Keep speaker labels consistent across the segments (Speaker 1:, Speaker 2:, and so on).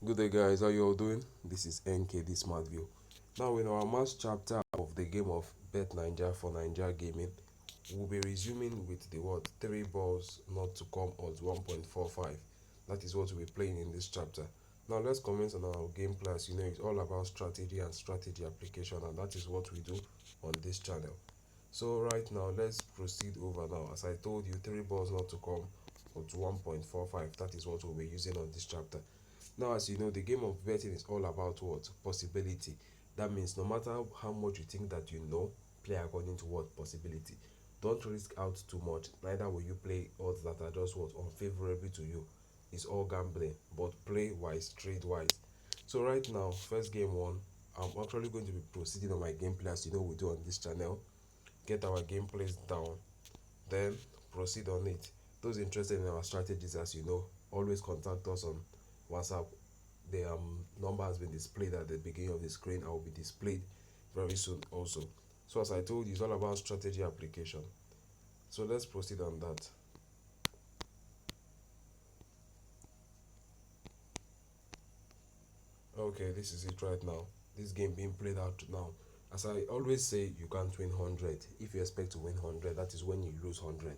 Speaker 1: Good day, guys. How you all doing? This is NKD Smart View. Now, in our last chapter of the game of Bet9ja 49ja gaming, we'll be resuming with the word three balls not to come odds 1.45. That is what we'll be playing in this chapter. Now, let's comment on our game plans. You know, it's all about strategy and strategy application, and that is what we do on this channel. So, right now, let's proceed over now. As I told you, three balls not to come odds 1.45. That is what we'll be using on this chapter. Now, as you know, the game of betting is all about what? Possibility. That means no matter how much you think that you know, play according to what? Possibility. Don't risk out too much. Neither will you play odds that are just what? Unfavorable to you. It's all gambling. But play wise, trade wise. So right now, first game one, I'm actually going to be proceeding on my gameplay as you know we do on this channel. Get our gameplays down, then proceed on it. Those interested in our strategies, as you know, always contact us on WhatsApp. The number has been displayed at the beginning of the screen. I will be displayed very soon also. So as I told you, it's all about strategy application. So let's proceed on that. Okay, this is it right now. This game being played out now. As I always say, you can't win 100. If you expect to win 100, that is when you lose 100.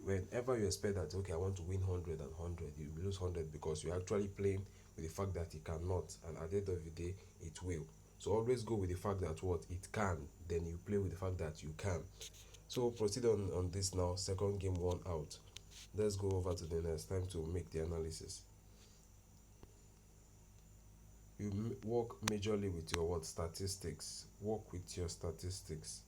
Speaker 1: Whenever you expect that, okay, I want to win 100 and 100, you lose 100 because you're actually playing with the fact that it cannot, and at the end of the day, it will. So always go with the fact that what it can, then you play with the fact that you can. So proceed on this now. Second game one out. Let's go over to the next time to make the analysis. You work majorly with your what statistics. Work with your statistics.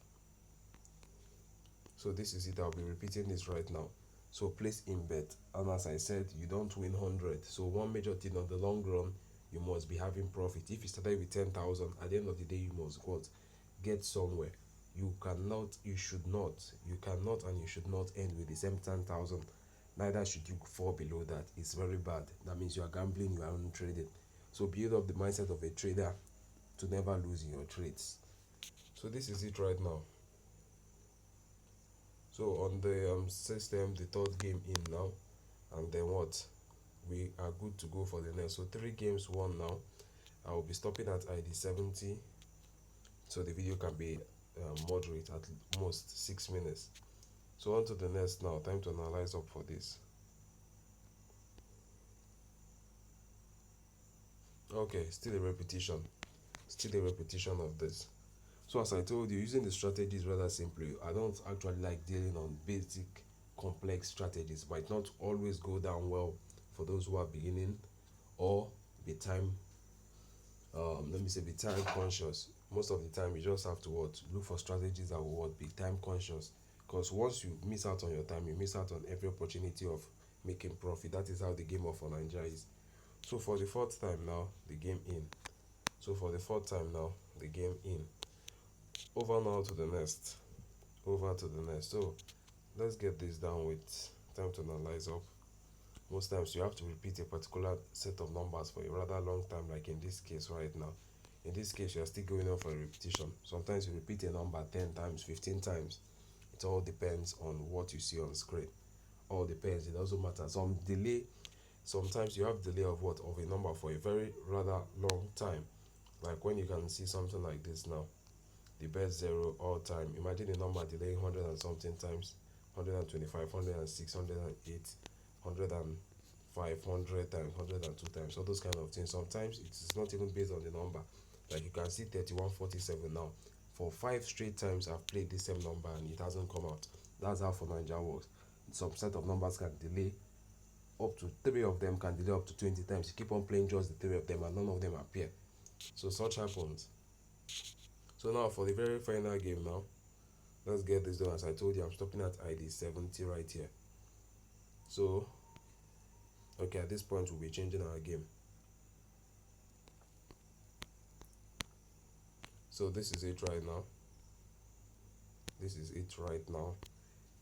Speaker 1: So this is it. I'll be repeating this right now. So place in bet, and as I said, you don't win 100. So one major thing on the long run, you must be having profit. If you started with 10,000, at the end of the day, you must what get somewhere. You cannot, you should not, you cannot, and you should not end with the same 10,000. Neither should you fall below that. It's very bad. That means you are gambling, you are not trading. So build up the mindset of a trader to never lose in your trades. So this is it right now. So on the system, the third game in now, and then what? We are good to go for the next. So three games won now. I will be stopping at ID 70, so the video can be moderate at most 6 minutes. So on to the next now. Time to analyze up for this. Okay, still a repetition. Still a repetition of this. So as I told you, using the strategy is rather simple. I don't actually like dealing on basic, complex strategies. Might not always go down well for those who are beginning or be time. Let me say be time conscious. Most of the time, you just have to what look for strategies that will what be time conscious. Because once you miss out on your time, you miss out on every opportunity of making profit. That is how the game of 49ja is. So for the fourth time now, the game in. So for the fourth time now, the game in. Over now to the next. Over to the next. So let's get this down with time to analyze up. Most times you have to repeat a particular set of numbers for a rather long time, like in this case right now. In this case, you are still going on for a repetition. Sometimes you repeat a number 10 times, 15 times. It all depends on what you see on screen. All depends. It doesn't matter. Some delay. Sometimes you have delay of what of a number for a very rather long time. Like when you can see something like this now, the Betzero all time. Imagine the number delaying 100 and something times, 125, 106, 108, 105, 100 times, 102 times, all those kind of things. Sometimes it's not even based on the number. Like you can see 3147 now. For 5 straight times I've played the same number and it hasn't come out. That's how 49ja works. Some set of numbers can delay up to 3 of them, can delay up to 20 times. You keep on playing just the 3 of them and none of them appear. So such happens. So now for the very final game now, let's get this done. As I told you, I'm stopping at ID 70 right here. So okay, at this point we'll be changing our game. So this is it right now. This is it right now.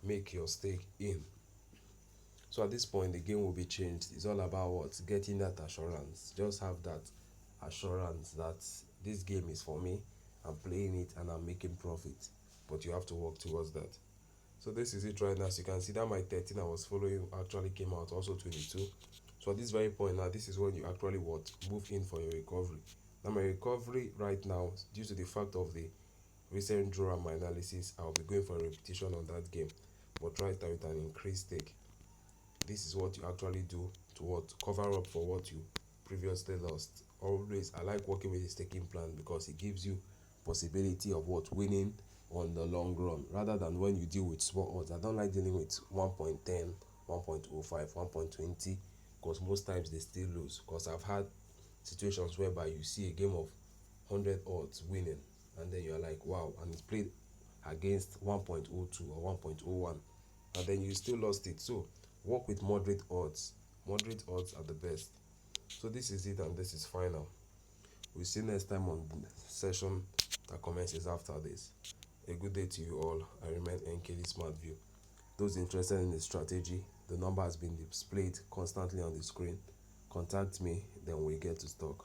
Speaker 1: Make your stake in. So at this point the game will be changed. It's all about what? Getting that assurance. Just have that assurance that this game is for me. I'm playing it and I'm making profit. But you have to work towards that. So this is it right now. As you can see that my 13 I was following actually came out also 22. So So at this very point now, this is when you actually what move in for your recovery. Now my recovery right now, due to the fact of the recent draw and my analysis, I'll be going for a repetition on that game, but right now with an increased stake. This is what you actually do to what cover up for what you previously lost. Always I like working with a staking plan because it gives you possibility of what winning on the long run rather than when you deal with small odds. I don't like dealing with 1.10, 1.05, 1.20 because most times they still lose. Because I've had situations whereby you see a game of 100 odds winning and then you're like wow, and it's played against 1.02 or 1.01 and then you still lost it. So work with moderate odds. Moderate odds are the best. So this is it and this is final. We'll see you next time on the session that commences after this. A good day to you all. I remain Enquiries View. Those interested in the strategy, the number has been displayed constantly on the screen. Contact me, then we get to talk.